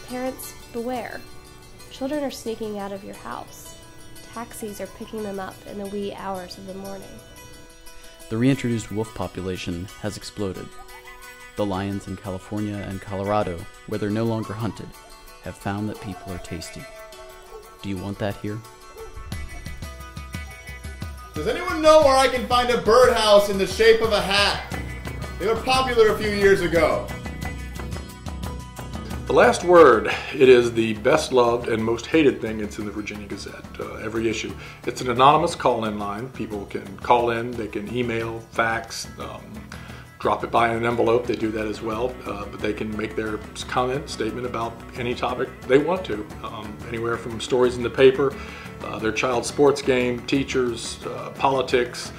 Parents, beware. Children are sneaking out of your house. Taxis are picking them up in the wee hours of the morning. The reintroduced wolf population has exploded. The lions in California and Colorado, where they're no longer hunted, have found that people are tasty. Do you want that here? Does anyone know where I can find a birdhouse in the shape of a hat? They were popular a few years ago. The Last Word, it is the best loved and most hated thing. It's in the Virginia Gazette, every issue. It's an anonymous call-in line. People can call in, they can email, fax, drop it by in an envelope. They do that as well, but they can make their comment, statement about any topic they want to. Anywhere from stories in the paper, their child's sports game, teachers, politics,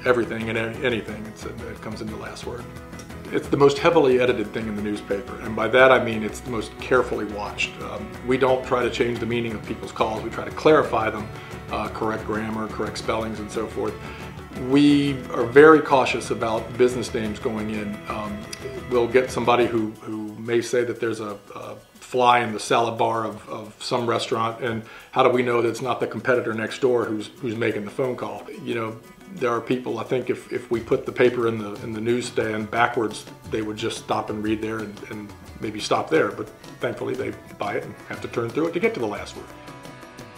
everything and anything. It comes in the Last Word. It's the most heavily edited thing in the newspaper, and by that I mean it's the most carefully watched. We don't try to change the meaning of people's calls, we try to clarify them, correct grammar, correct spellings, and so forth. We are very cautious about business names going in. We'll get somebody who may say that there's a fly in the salad bar of some restaurant, and how do we know that it's not the competitor next door who's making the phone call? You know, there are people, I think if we put the paper in the newsstand backwards, they would just stop and read there and maybe stop there, but thankfully they buy it and have to turn through it to get to the last word.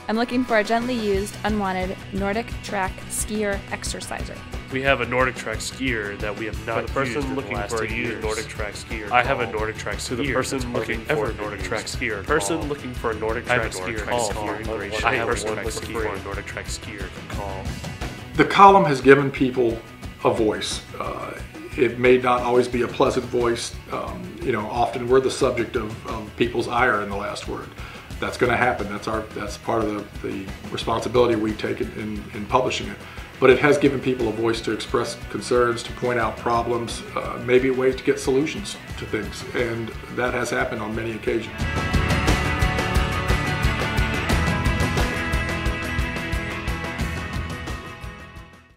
I'm looking for a gently used, unwanted Nordic track skier exerciser. We have a Nordic track skier that we have not used in the last 10 years. Nordic track skier. I have a Nordic track skier. To the person looking for a Nordic track skier. Person looking for a Nordic track skier. I have a person looking for a Nordic track skier. Call. The column has given people a voice. It may not always be a pleasant voice. You know, often we're the subject of people's ire in the last word. That's going to happen. That's part of the responsibility we take in publishing it. But it has given people a voice to express concerns, to point out problems, maybe a way to get solutions to things, and that has happened on many occasions.